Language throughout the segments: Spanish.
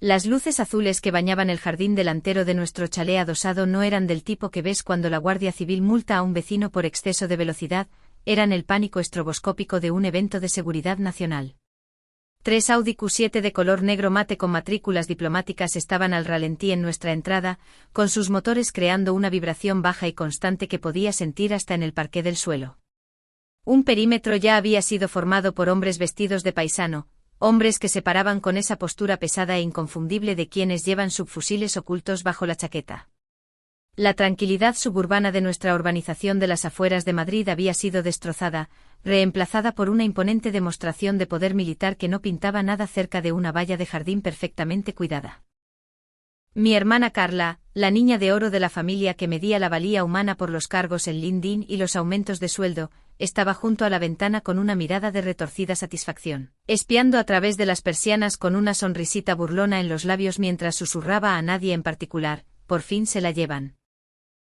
Las luces azules que bañaban el jardín delantero de nuestro chalet adosado no eran del tipo que ves cuando la Guardia Civil multa a un vecino por exceso de velocidad, eran el pánico estroboscópico de un evento de seguridad nacional. 3 Audi Q7 de color negro mate con matrículas diplomáticas estaban al ralentí en nuestra entrada, con sus motores creando una vibración baja y constante que podía sentir hasta en el parqué del suelo. Un perímetro ya había sido formado por hombres vestidos de paisano, hombres que se paraban con esa postura pesada e inconfundible de quienes llevan subfusiles ocultos bajo la chaqueta. La tranquilidad suburbana de nuestra urbanización de las afueras de Madrid había sido destrozada, reemplazada por una imponente demostración de poder militar que no pintaba nada cerca de una valla de jardín perfectamente cuidada. Mi hermana Carla, la niña de oro de la familia que medía la valía humana por los cargos en LinkedIn y los aumentos de sueldo, estaba junto a la ventana con una mirada de retorcida satisfacción, espiando a través de las persianas con una sonrisita burlona en los labios mientras susurraba a nadie en particular: por fin se la llevan.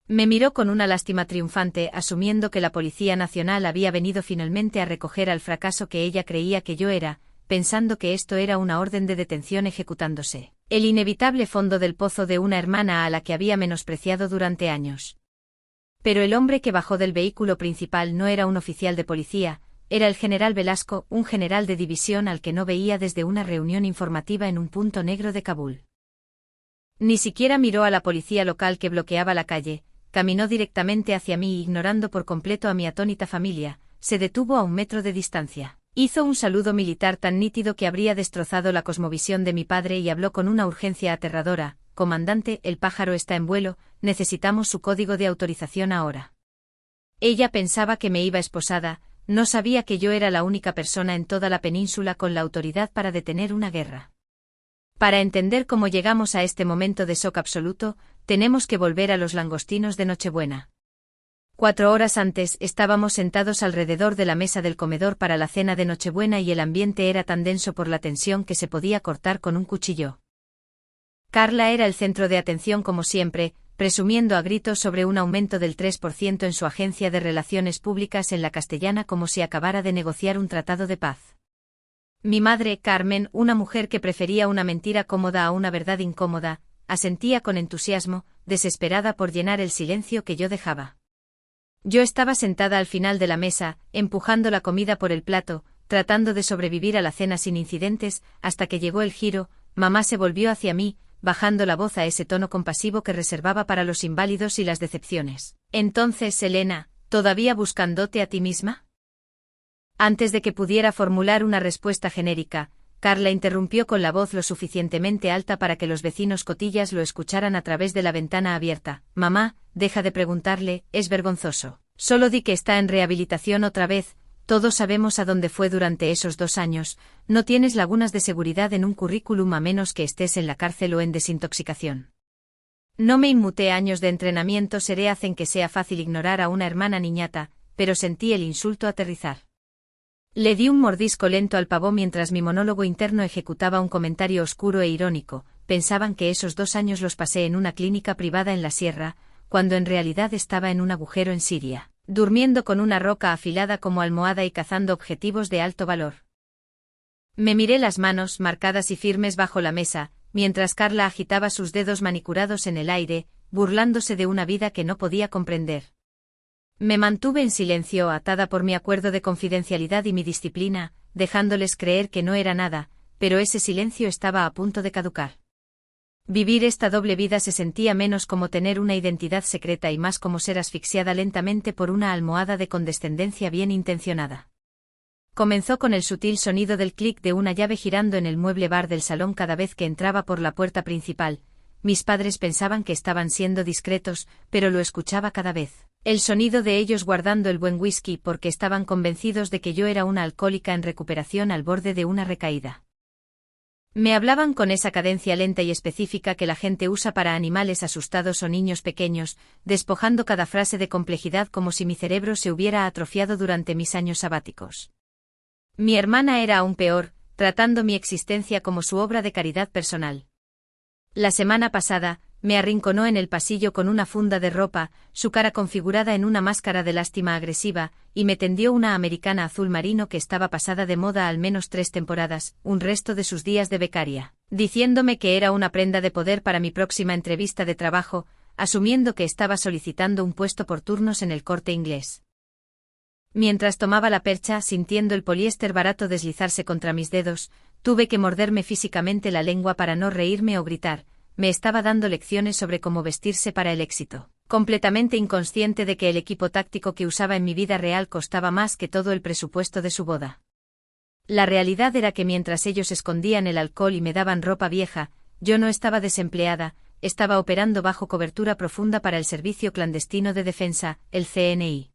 Me miró con una lástima triunfante, asumiendo que la Policía Nacional había venido finalmente a recoger al fracaso que ella creía que yo era, pensando que esto era una orden de detención ejecutándose, el inevitable fondo del pozo de una hermana a la que había menospreciado durante años. Pero el hombre que bajó del vehículo principal no era un oficial de policía, era el general Velasco, un general de división al que no veía desde una reunión informativa en un punto negro de Kabul. Ni siquiera miró a la policía local que bloqueaba la calle, caminó directamente hacia mí ignorando por completo a mi atónita familia, se detuvo a 1 metro de distancia. Hizo un saludo militar tan nítido que habría destrozado la cosmovisión de mi padre y habló con una urgencia aterradora: comandante, el pájaro está en vuelo, necesitamos su código de autorización ahora. Ella pensaba que me iba esposada, no sabía que yo era la única persona en toda la península con la autoridad para detener una guerra. Para entender cómo llegamos a este momento de shock absoluto, tenemos que volver a los langostinos de Nochebuena. 4 horas antes estábamos sentados alrededor de la mesa del comedor para la cena de Nochebuena y el ambiente era tan denso por la tensión que se podía cortar con un cuchillo. Carla era el centro de atención como siempre, presumiendo a gritos sobre un aumento del 3% en su agencia de relaciones públicas en la Castellana como si acabara de negociar un tratado de paz. Mi madre, Carmen, una mujer que prefería una mentira cómoda a una verdad incómoda, asentía con entusiasmo, desesperada por llenar el silencio que yo dejaba. Yo estaba sentada al final de la mesa, empujando la comida por el plato, tratando de sobrevivir a la cena sin incidentes, hasta que llegó el giro. Mamá se volvió hacia mí, bajando la voz a ese tono compasivo que reservaba para los inválidos y las decepciones. Entonces, Elena, ¿todavía buscándote a ti misma? Antes de que pudiera formular una respuesta genérica, Carla interrumpió con la voz lo suficientemente alta para que los vecinos cotillas lo escucharan a través de la ventana abierta. Mamá, deja de preguntarle, es vergonzoso. Solo di que está en rehabilitación otra vez, todos sabemos a dónde fue durante esos 2 años, no tienes lagunas de seguridad en un currículum a menos que estés en la cárcel o en desintoxicación. No me inmuté años de entrenamiento seré hacen que sea fácil ignorar a una hermana niñata, pero sentí el insulto aterrizar. Le di un mordisco lento al pavo mientras mi monólogo interno ejecutaba un comentario oscuro e irónico. Pensaban que esos 2 años los pasé en una clínica privada en la sierra, cuando en realidad estaba en un agujero en Siria, durmiendo con una roca afilada como almohada y cazando objetivos de alto valor. Me miré las manos marcadas y firmes bajo la mesa, mientras Carla agitaba sus dedos manicurados en el aire, burlándose de una vida que no podía comprender. Me mantuve en silencio atada por mi acuerdo de confidencialidad y mi disciplina, dejándoles creer que no era nada, pero ese silencio estaba a punto de caducar. Vivir esta doble vida se sentía menos como tener una identidad secreta y más como ser asfixiada lentamente por una almohada de condescendencia bien intencionada. Comenzó con el sutil sonido del clic de una llave girando en el mueble bar del salón cada vez que entraba por la puerta principal. Mis padres pensaban que estaban siendo discretos, pero lo escuchaba cada vez. El sonido de ellos guardando el buen whisky porque estaban convencidos de que yo era una alcohólica en recuperación al borde de una recaída. Me hablaban con esa cadencia lenta y específica que la gente usa para animales asustados o niños pequeños, despojando cada frase de complejidad como si mi cerebro se hubiera atrofiado durante mis años sabáticos. Mi hermana era aún peor, tratando mi existencia como su obra de caridad personal. La semana pasada, me arrinconó en el pasillo con una funda de ropa, su cara configurada en una máscara de lástima agresiva, y me tendió una americana azul marino que estaba pasada de moda al menos 3 temporadas, un resto de sus días de becaria. diciéndome que era una prenda de poder para mi próxima entrevista de trabajo, asumiendo que estaba solicitando un puesto por turnos en el Corte Inglés. Mientras tomaba la percha, sintiendo el poliéster barato deslizarse contra mis dedos, tuve que morderme físicamente la lengua para no reírme o gritar. Me estaba dando lecciones sobre cómo vestirse para el éxito, completamente inconsciente de que el equipo táctico que usaba en mi vida real costaba más que todo el presupuesto de su boda. La realidad era que mientras ellos escondían el alcohol y me daban ropa vieja, yo no estaba desempleada, estaba operando bajo cobertura profunda para el Servicio Clandestino de Defensa, el CNI.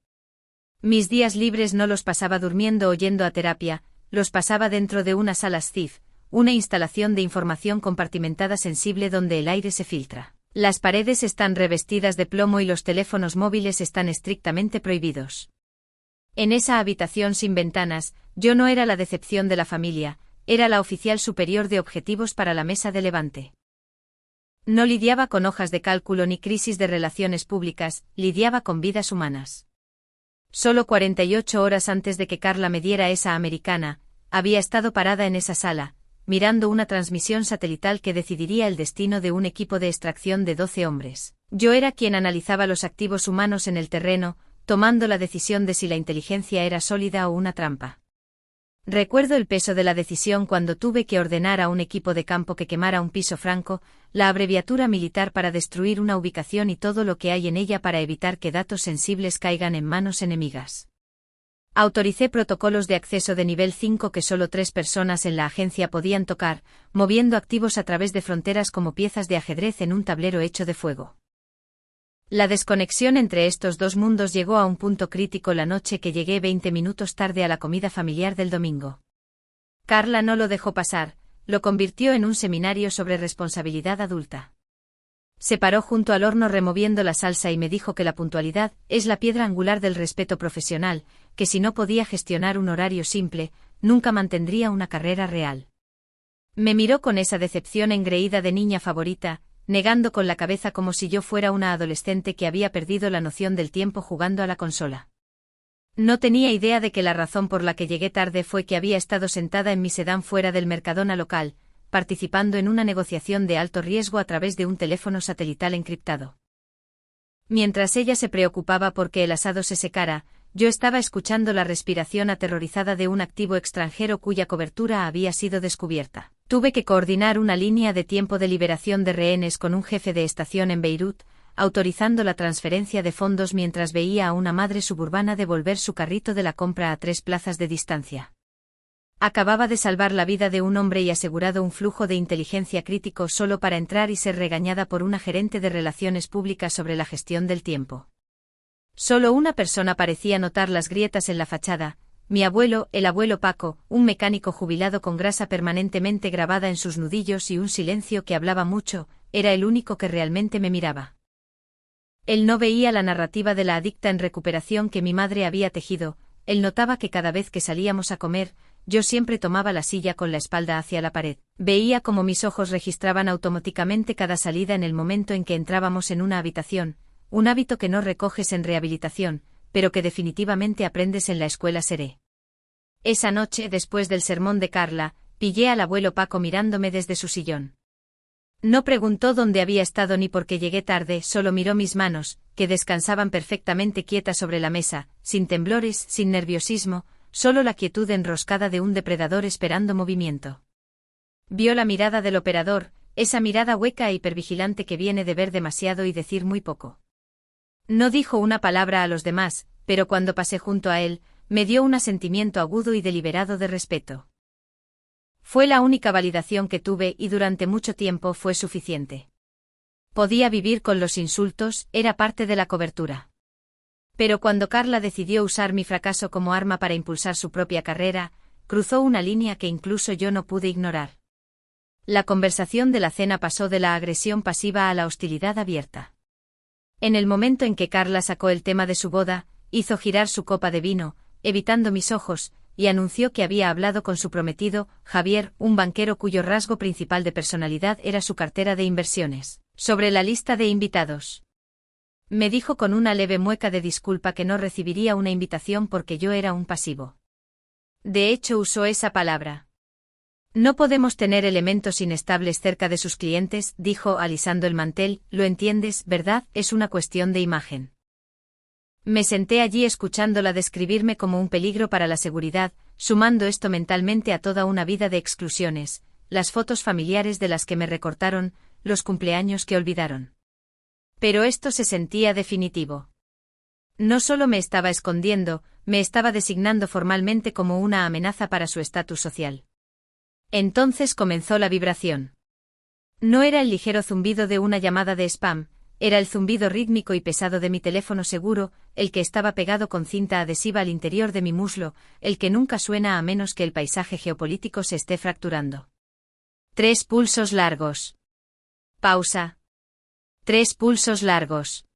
Mis días libres no los pasaba durmiendo o yendo a terapia, los pasaba dentro de una sala SCIF, una instalación de información compartimentada sensible donde el aire se filtra. Las paredes están revestidas de plomo y los teléfonos móviles están estrictamente prohibidos. En esa habitación sin ventanas, yo no era la decepción de la familia, era la oficial superior de objetivos para la mesa de Levante. No lidiaba con hojas de cálculo ni crisis de relaciones públicas, lidiaba con vidas humanas. Solo 48 horas antes de que Carla me diera esa americana, había estado parada en esa sala, mirando una transmisión satelital que decidiría el destino de un equipo de extracción de 12 hombres. Yo era quien analizaba los activos humanos en el terreno, tomando la decisión de si la inteligencia era sólida o una trampa. Recuerdo el peso de la decisión cuando tuve que ordenar a un equipo de campo que quemara un piso franco, la abreviatura militar para destruir una ubicación y todo lo que hay en ella para evitar que datos sensibles caigan en manos enemigas. Autoricé protocolos de acceso de nivel 5 que solo 3 personas en la agencia podían tocar, moviendo activos a través de fronteras como piezas de ajedrez en un tablero hecho de fuego. La desconexión entre estos dos mundos llegó a un punto crítico la noche que llegué 20 minutos tarde a la comida familiar del domingo. Carla no lo dejó pasar, lo convirtió en un seminario sobre responsabilidad adulta. Se paró junto al horno removiendo la salsa y me dijo que la puntualidad es la piedra angular del respeto profesional, que si no podía gestionar un horario simple, nunca mantendría una carrera real. Me miró con esa decepción engreída de niña favorita, negando con la cabeza como si yo fuera una adolescente que había perdido la noción del tiempo jugando a la consola. No tenía idea de que la razón por la que llegué tarde fue que había estado sentada en mi sedán fuera del Mercadona local, participando en una negociación de alto riesgo a través de un teléfono satelital encriptado. Mientras ella se preocupaba porque el asado se secara, yo estaba escuchando la respiración aterrorizada de un activo extranjero cuya cobertura había sido descubierta. Tuve que coordinar una línea de tiempo de liberación de rehenes con un jefe de estación en Beirut, autorizando la transferencia de fondos mientras veía a una madre suburbana devolver su carrito de la compra a 3 plazas de distancia. Acababa de salvar la vida de un hombre y asegurado un flujo de inteligencia crítico solo para entrar y ser regañada por una gerente de relaciones públicas sobre la gestión del tiempo. Solo una persona parecía notar las grietas en la fachada, mi abuelo, el abuelo Paco, un mecánico jubilado con grasa permanentemente grabada en sus nudillos y un silencio que hablaba mucho, era el único que realmente me miraba. Él no veía la narrativa de la adicta en recuperación que mi madre había tejido, él notaba que cada vez que salíamos a comer, yo siempre tomaba la silla con la espalda hacia la pared. Veía cómo mis ojos registraban automáticamente cada salida en el momento en que entrábamos en una habitación, un hábito que no recoges en rehabilitación, pero que definitivamente aprendes en la escuela Seré. Esa noche, después del sermón de Carla, pillé al abuelo Paco mirándome desde su sillón. No preguntó dónde había estado ni por qué llegué tarde, solo miró mis manos, que descansaban perfectamente quietas sobre la mesa, sin temblores, sin nerviosismo, solo la quietud enroscada de un depredador esperando movimiento. Vio la mirada del operador, esa mirada hueca e hipervigilante que viene de ver demasiado y decir muy poco. No dijo una palabra a los demás, pero cuando pasé junto a él, me dio un asentimiento agudo y deliberado de respeto. Fue la única validación que tuve y durante mucho tiempo fue suficiente. Podía vivir con los insultos, era parte de la cobertura. Pero cuando Carla decidió usar mi fracaso como arma para impulsar su propia carrera, cruzó una línea que incluso yo no pude ignorar. La conversación de la cena pasó de la agresión pasiva a la hostilidad abierta. En el momento en que Carla sacó el tema de su boda, hizo girar su copa de vino, evitando mis ojos, y anunció que había hablado con su prometido, Javier, un banquero cuyo rasgo principal de personalidad era su cartera de inversiones, sobre la lista de invitados. Me dijo con una leve mueca de disculpa que no recibiría una invitación porque yo era un pasivo. De hecho usó esa palabra. No podemos tener elementos inestables cerca de sus clientes, dijo alisando el mantel, lo entiendes, ¿verdad? Es una cuestión de imagen. Me senté allí escuchándola describirme como un peligro para la seguridad, sumando esto mentalmente a toda una vida de exclusiones, las fotos familiares de las que me recortaron, los cumpleaños que olvidaron. Pero esto se sentía definitivo. No solo me estaba escondiendo, me estaba designando formalmente como una amenaza para su estatus social. Entonces comenzó la vibración. No era el ligero zumbido de una llamada de spam, era el zumbido rítmico y pesado de mi teléfono seguro, el que estaba pegado con cinta adhesiva al interior de mi muslo, el que nunca suena a menos que el paisaje geopolítico se esté fracturando. 3 pulsos largos. Pausa. 3 pulsos largos.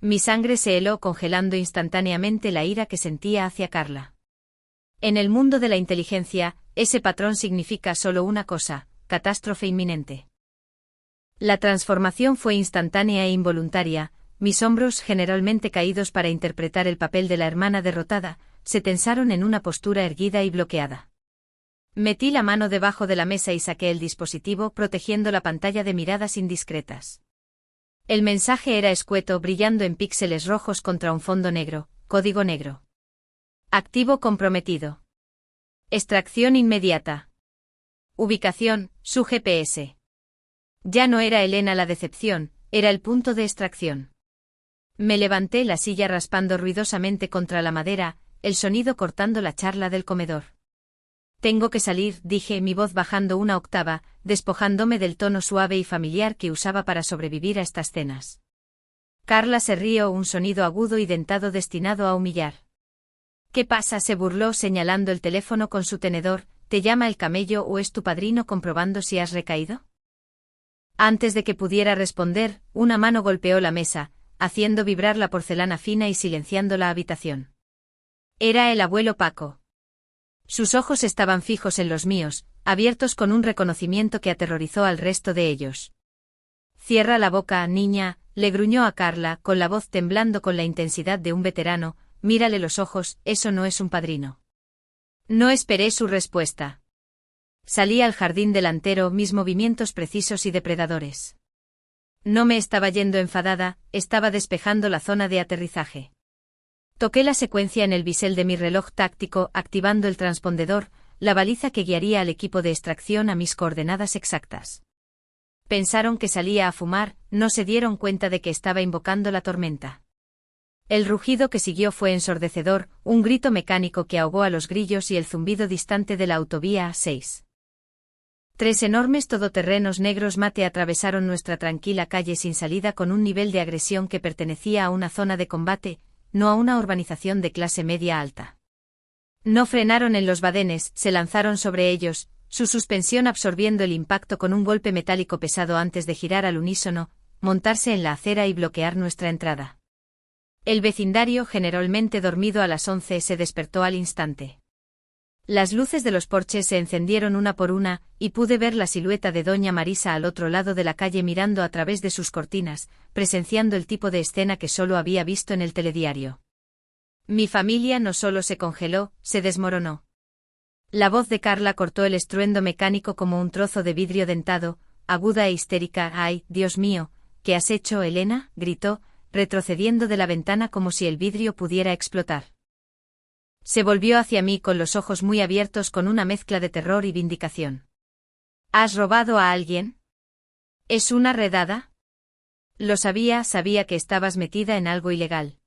Mi sangre se heló congelando instantáneamente la ira que sentía hacia Carla. En el mundo de la inteligencia, ese patrón significa solo una cosa: catástrofe inminente. La transformación fue instantánea e involuntaria, mis hombros, generalmente caídos para interpretar el papel de la hermana derrotada, se tensaron en una postura erguida y bloqueada. Metí la mano debajo de la mesa y saqué el dispositivo, protegiendo la pantalla de miradas indiscretas. El mensaje era escueto, brillando en píxeles rojos contra un fondo negro, código negro. Activo comprometido. Extracción inmediata. Ubicación, su GPS. Ya no era Elena la decepción, era el punto de extracción. Me levanté la silla raspando ruidosamente contra la madera, el sonido cortando la charla del comedor. Tengo que salir, dije, mi voz bajando una octava, despojándome del tono suave y familiar que usaba para sobrevivir a estas cenas. Carla se rió, un sonido agudo y dentado destinado a humillar. ¿Qué pasa?, se burló señalando el teléfono con su tenedor. ¿Te llama el camello o es tu padrino comprobando si has recaído? Antes de que pudiera responder, una mano golpeó la mesa, haciendo vibrar la porcelana fina y silenciando la habitación. Era el abuelo Paco. Sus ojos estaban fijos en los míos, abiertos con un reconocimiento que aterrorizó al resto de ellos. Cierra la boca, niña, le gruñó a Carla, con la voz temblando con la intensidad de un veterano, mírale los ojos, eso no es un padrino. No esperé su respuesta. Salí al jardín delantero, mis movimientos precisos y depredadores. No me estaba yendo enfadada, estaba despejando la zona de aterrizaje. Toqué la secuencia en el bisel de mi reloj táctico, activando el transpondedor, la baliza que guiaría al equipo de extracción a mis coordenadas exactas. Pensaron que salía a fumar, no se dieron cuenta de que estaba invocando la tormenta. El rugido que siguió fue ensordecedor, un grito mecánico que ahogó a los grillos y el zumbido distante de la autovía A6. 3 enormes todoterrenos negros mate atravesaron nuestra tranquila calle sin salida con un nivel de agresión que pertenecía a una zona de combate, no a una urbanización de clase media alta. No frenaron en los badenes, se lanzaron sobre ellos, su suspensión absorbiendo el impacto con un golpe metálico pesado antes de girar al unísono, montarse en la acera y bloquear nuestra entrada. El vecindario, generalmente dormido a las 11, se despertó al instante. Las luces de los porches se encendieron una por una, y pude ver la silueta de doña Marisa al otro lado de la calle mirando a través de sus cortinas, presenciando el tipo de escena que solo había visto en el telediario. Mi familia no solo se congeló, se desmoronó. La voz de Carla cortó el estruendo mecánico como un trozo de vidrio dentado, aguda e histérica. «¡Ay, Dios mío! ¿Qué has hecho, Elena?», gritó, retrocediendo de la ventana como si el vidrio pudiera explotar. Se volvió hacia mí con los ojos muy abiertos con una mezcla de terror y vindicación. ¿Has robado a alguien? ¿Es una redada? Lo sabía, sabía que estabas metida en algo ilegal.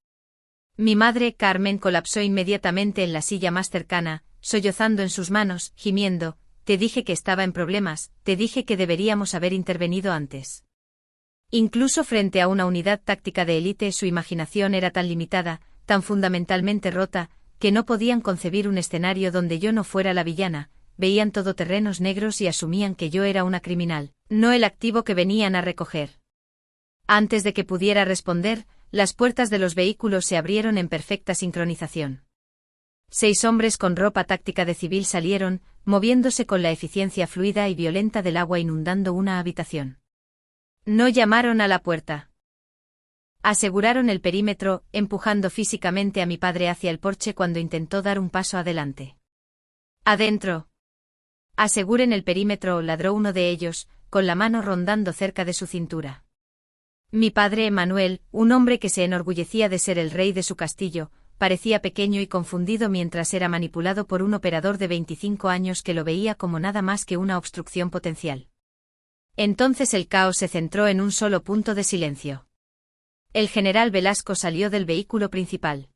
Mi madre, Carmen, colapsó inmediatamente en la silla más cercana, sollozando en sus manos, gimiendo. Te dije que estaba en problemas, te dije que deberíamos haber intervenido antes. Incluso frente a una unidad táctica de élite, su imaginación era tan limitada, tan fundamentalmente rota, que no podían concebir un escenario donde yo no fuera la villana, veían todoterrenos negros y asumían que yo era una criminal, no el activo que venían a recoger. Antes de que pudiera responder, las puertas de los vehículos se abrieron en perfecta sincronización. 6 hombres con ropa táctica de civil salieron, moviéndose con la eficiencia fluida y violenta del agua inundando una habitación. No llamaron a la puerta. Aseguraron el perímetro, empujando físicamente a mi padre hacia el porche cuando intentó dar un paso adelante. «Adentro». Aseguren el perímetro, ladró uno de ellos, con la mano rondando cerca de su cintura. Mi padre Manuel, un hombre que se enorgullecía de ser el rey de su castillo, parecía pequeño y confundido mientras era manipulado por un operador de 25 años que lo veía como nada más que una obstrucción potencial. Entonces el caos se centró en un solo punto de silencio. El general Velasco salió del vehículo principal.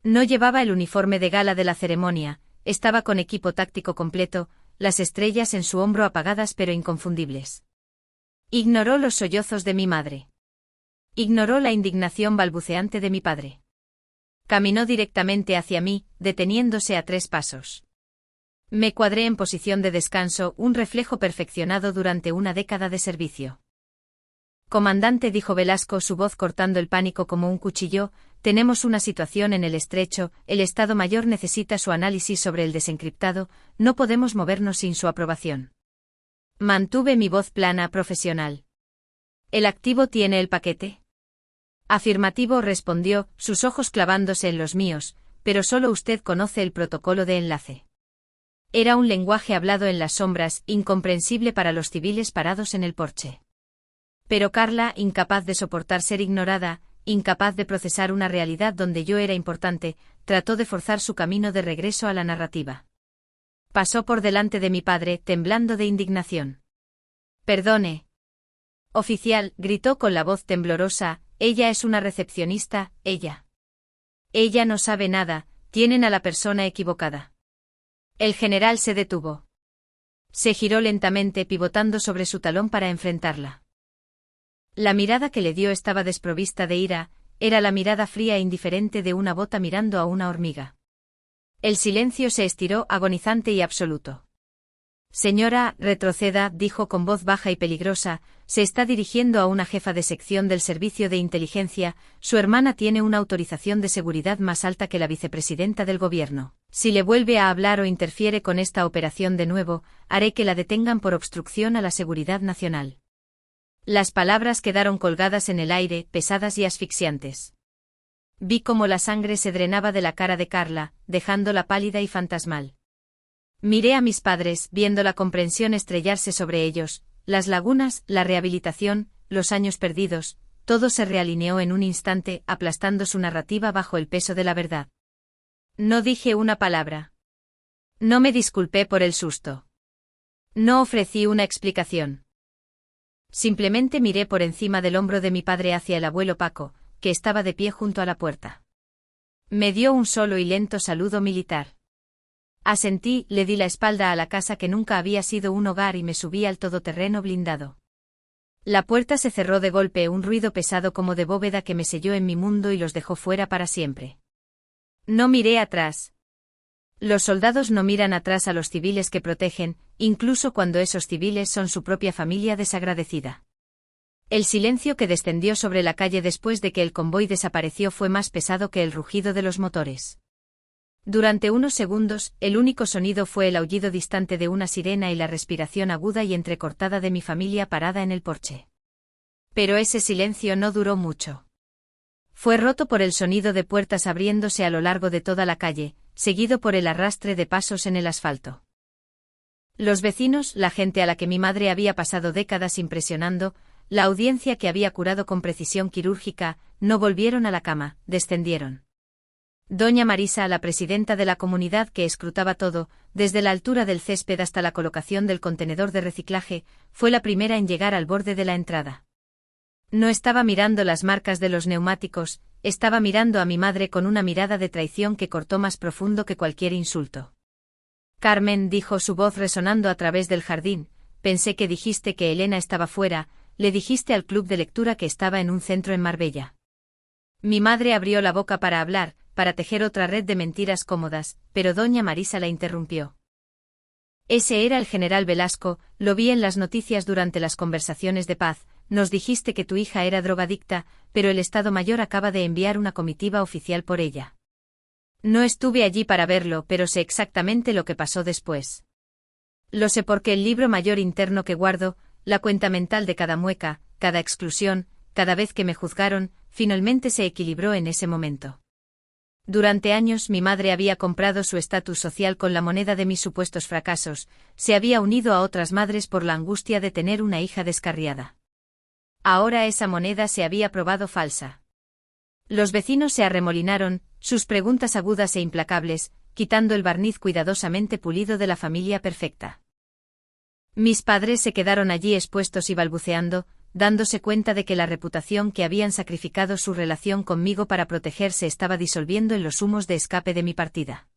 No llevaba el uniforme de gala de la ceremonia, estaba con equipo táctico completo, las estrellas en su hombro apagadas pero inconfundibles. Ignoró los sollozos de mi madre. Ignoró la indignación balbuceante de mi padre. Caminó directamente hacia mí, deteniéndose a 3 pasos. Me cuadré en posición de descanso, un reflejo perfeccionado durante una década de servicio. Comandante, dijo Velasco, su voz cortando el pánico como un cuchillo, tenemos una situación en el estrecho, el Estado Mayor necesita su análisis sobre el desencriptado, no podemos movernos sin su aprobación. Mantuve mi voz plana, profesional. ¿El activo tiene el paquete? Afirmativo, respondió, sus ojos clavándose en los míos, pero solo usted conoce el protocolo de enlace. Era un lenguaje hablado en las sombras, incomprensible para los civiles parados en el porche. Pero Carla, incapaz de soportar ser ignorada, incapaz de procesar una realidad donde yo era importante, trató de forzar su camino de regreso a la narrativa. Pasó por delante de mi padre, temblando de indignación. Perdone. Oficial, gritó con la voz temblorosa, ella es una recepcionista, ella. Ella no sabe nada, tienen a la persona equivocada. El general se detuvo. Se giró lentamente, pivotando sobre su talón para enfrentarla. La mirada que le dio estaba desprovista de ira, era la mirada fría e indiferente de una bota mirando a una hormiga. El silencio se estiró, agonizante y absoluto. Señora, retroceda, dijo con voz baja y peligrosa, se está dirigiendo a una jefa de sección del servicio de inteligencia, su hermana tiene una autorización de seguridad más alta que la vicepresidenta del gobierno. Si le vuelve a hablar o interfiere con esta operación de nuevo, haré que la detengan por obstrucción a la seguridad nacional. Las palabras quedaron colgadas en el aire, pesadas y asfixiantes. Vi cómo la sangre se drenaba de la cara de Carla, dejándola pálida y fantasmal. Miré a mis padres, viendo la comprensión estrellarse sobre ellos, las lagunas, la rehabilitación, los años perdidos, todo se realineó en un instante, aplastando su narrativa bajo el peso de la verdad. No dije una palabra. No me disculpé por el susto. No ofrecí una explicación. Simplemente miré por encima del hombro de mi padre hacia el abuelo Paco, que estaba de pie junto a la puerta. Me dio un solo y lento saludo militar. Asentí, le di la espalda a la casa que nunca había sido un hogar y me subí al todoterreno blindado. La puerta se cerró de golpe, un ruido pesado como de bóveda que me selló en mi mundo y los dejó fuera para siempre. No miré atrás. Los soldados no miran atrás a los civiles que protegen, incluso cuando esos civiles son su propia familia desagradecida. El silencio que descendió sobre la calle después de que el convoy desapareció fue más pesado que el rugido de los motores. Durante unos segundos, el único sonido fue el aullido distante de una sirena y la respiración aguda y entrecortada de mi familia parada en el porche. Pero ese silencio no duró mucho. Fue roto por el sonido de puertas abriéndose a lo largo de toda la calle, seguido por el arrastre de pasos en el asfalto. Los vecinos, la gente a la que mi madre había pasado décadas impresionando, la audiencia que había curado con precisión quirúrgica, no volvieron a la cama, descendieron. Doña Marisa, la presidenta de la comunidad que escrutaba todo, desde la altura del césped hasta la colocación del contenedor de reciclaje, fue la primera en llegar al borde de la entrada. No estaba mirando las marcas de los neumáticos, estaba mirando a mi madre con una mirada de traición que cortó más profundo que cualquier insulto. Carmen, dijo su voz resonando a través del jardín, pensé que dijiste que Elena estaba fuera, le dijiste al club de lectura que estaba en un centro en Marbella. Mi madre abrió la boca para hablar, para tejer otra red de mentiras cómodas, pero doña Marisa la interrumpió. Ese era el general Velasco, lo vi en las noticias durante las conversaciones de paz, nos dijiste que tu hija era drogadicta, pero el Estado Mayor acaba de enviar una comitiva oficial por ella. No estuve allí para verlo, pero sé exactamente lo que pasó después. Lo sé porque el libro mayor interno que guardo, la cuenta mental de cada mueca, cada exclusión, cada vez que me juzgaron, finalmente se equilibró en ese momento. Durante años mi madre había comprado su estatus social con la moneda de mis supuestos fracasos, se había unido a otras madres por la angustia de tener una hija descarriada. Ahora esa moneda se había probado falsa. Los vecinos se arremolinaron, sus preguntas agudas e implacables, quitando el barniz cuidadosamente pulido de la familia perfecta. Mis padres se quedaron allí expuestos y balbuceando, dándose cuenta de que la reputación que habían sacrificado su relación conmigo para protegerse estaba disolviendo en los humos de escape de mi partida.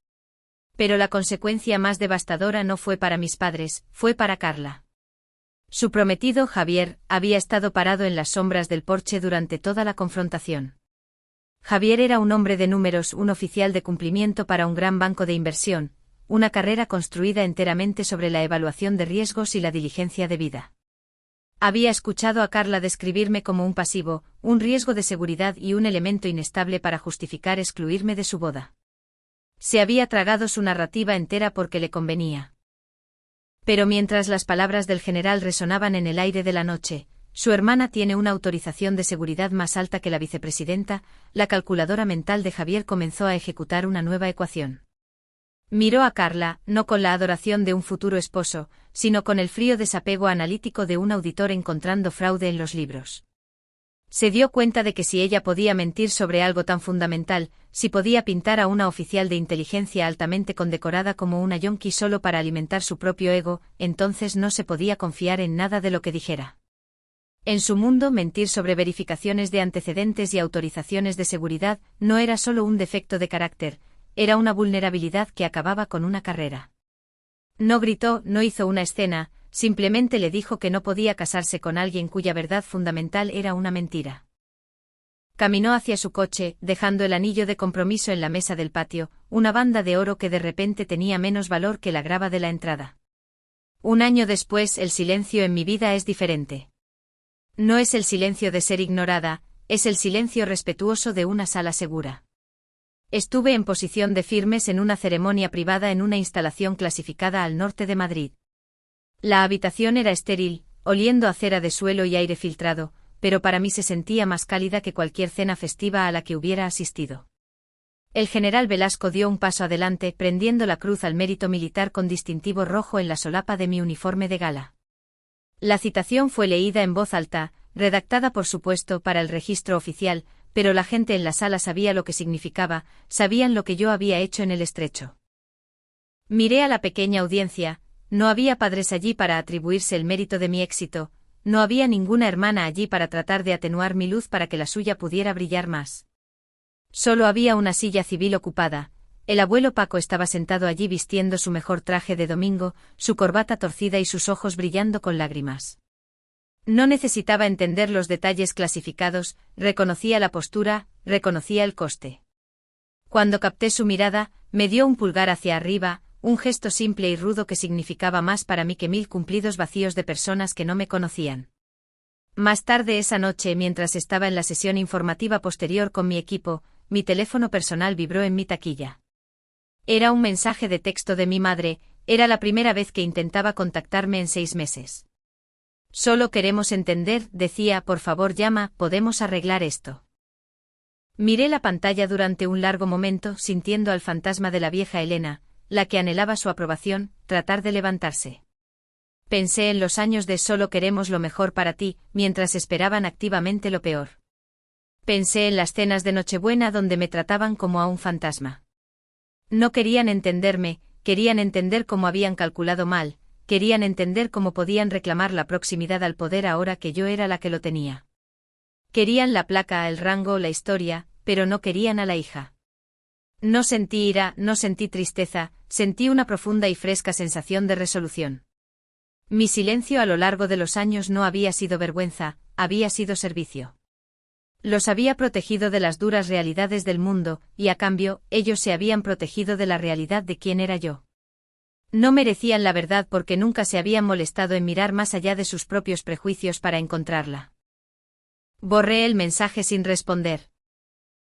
Pero la consecuencia más devastadora no fue para mis padres, fue para Carla. Su prometido, Javier, había estado parado en las sombras del porche durante toda la confrontación. Javier era un hombre de números, un oficial de cumplimiento para un gran banco de inversión, una carrera construida enteramente sobre la evaluación de riesgos y la diligencia debida. Había escuchado a Carla describirme como un pasivo, un riesgo de seguridad y un elemento inestable para justificar excluirme de su boda. Se había tragado su narrativa entera porque le convenía. Pero mientras las palabras del general resonaban en el aire de la noche, su hermana tiene una autorización de seguridad más alta que la vicepresidenta, la calculadora mental de Javier comenzó a ejecutar una nueva ecuación. Miró a Carla, no con la adoración de un futuro esposo, sino con el frío desapego analítico de un auditor encontrando fraude en los libros. Se dio cuenta de que si ella podía mentir sobre algo tan fundamental, si podía pintar a una oficial de inteligencia altamente condecorada como una yonki solo para alimentar su propio ego, entonces no se podía confiar en nada de lo que dijera. En su mundo, mentir sobre verificaciones de antecedentes y autorizaciones de seguridad no era solo un defecto de carácter, era una vulnerabilidad que acababa con una carrera. No gritó, no hizo una escena, simplemente le dijo que no podía casarse con alguien cuya verdad fundamental era una mentira. Caminó hacia su coche, dejando el anillo de compromiso en la mesa del patio, una banda de oro que de repente tenía menos valor que la grava de la entrada. Un año después, el silencio en mi vida es diferente. No es el silencio de ser ignorada, es el silencio respetuoso de una sala segura. Estuve en posición de firmes en una ceremonia privada en una instalación clasificada al norte de Madrid. La habitación era estéril, oliendo a cera de suelo y aire filtrado, pero para mí se sentía más cálida que cualquier cena festiva a la que hubiera asistido. El general Velasco dio un paso adelante, prendiendo la cruz al mérito militar con distintivo rojo en la solapa de mi uniforme de gala. La citación fue leída en voz alta, redactada por supuesto para el registro oficial, pero la gente en la sala sabía lo que significaba, sabían lo que yo había hecho en el estrecho. Miré a la pequeña audiencia, no había padres allí para atribuirse el mérito de mi éxito, no había ninguna hermana allí para tratar de atenuar mi luz para que la suya pudiera brillar más. Solo había una silla civil ocupada, el abuelo Paco estaba sentado allí vistiendo su mejor traje de domingo, su corbata torcida y sus ojos brillando con lágrimas. No necesitaba entender los detalles clasificados, reconocía la postura, reconocía el coste. Cuando capté su mirada, me dio un pulgar hacia arriba, un gesto simple y rudo que significaba más para mí que 1000 cumplidos vacíos de personas que no me conocían. Más tarde esa noche, mientras estaba en la sesión informativa posterior con mi equipo, mi teléfono personal vibró en mi taquilla. Era un mensaje de texto de mi madre, era la primera vez que intentaba contactarme en 6 meses. Solo queremos entender, decía, por favor llama, podemos arreglar esto. Miré la pantalla durante un largo momento, sintiendo al fantasma de la vieja Elena, la que anhelaba su aprobación, tratar de levantarse. Pensé en los años de solo queremos lo mejor para ti, mientras esperaban activamente lo peor. Pensé en las cenas de Nochebuena donde me trataban como a un fantasma. No querían entenderme, querían entender cómo habían calculado mal, querían entender cómo podían reclamar la proximidad al poder ahora que yo era la que lo tenía. Querían la placa, el rango, la historia, pero no querían a la hija. No sentí ira, no sentí tristeza, sentí una profunda y fresca sensación de resolución. Mi silencio a lo largo de los años no había sido vergüenza, había sido servicio. Los había protegido de las duras realidades del mundo, y a cambio, ellos se habían protegido de la realidad de quién era yo. No merecían la verdad porque nunca se habían molestado en mirar más allá de sus propios prejuicios para encontrarla. Borré el mensaje sin responder.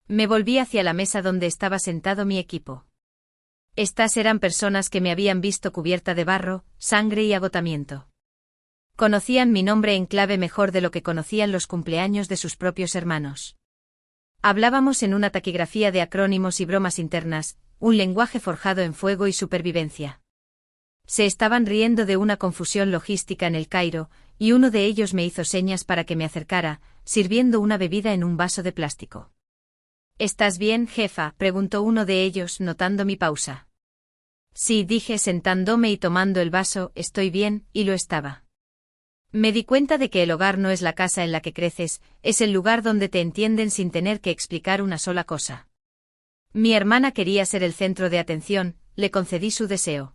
Me volví hacia la mesa donde estaba sentado mi equipo. Estas eran personas que me habían visto cubierta de barro, sangre y agotamiento. Conocían mi nombre en clave mejor de lo que conocían los cumpleaños de sus propios hermanos. Hablábamos en una taquigrafía de acrónimos y bromas internas, un lenguaje forjado en fuego y supervivencia. Se estaban riendo de una confusión logística en el Cairo, y uno de ellos me hizo señas para que me acercara, sirviendo una bebida en un vaso de plástico. ¿Estás bien, jefa?, preguntó uno de ellos, notando mi pausa. Sí, dije sentándome y tomando el vaso, estoy bien, y lo estaba. Me di cuenta de que el hogar no es la casa en la que creces, es el lugar donde te entienden sin tener que explicar una sola cosa. Mi hermana quería ser el centro de atención, le concedí su deseo.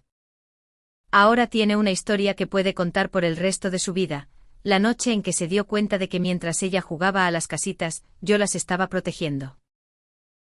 Ahora tiene una historia que puede contar por el resto de su vida, la noche en que se dio cuenta de que mientras ella jugaba a las casitas, yo las estaba protegiendo.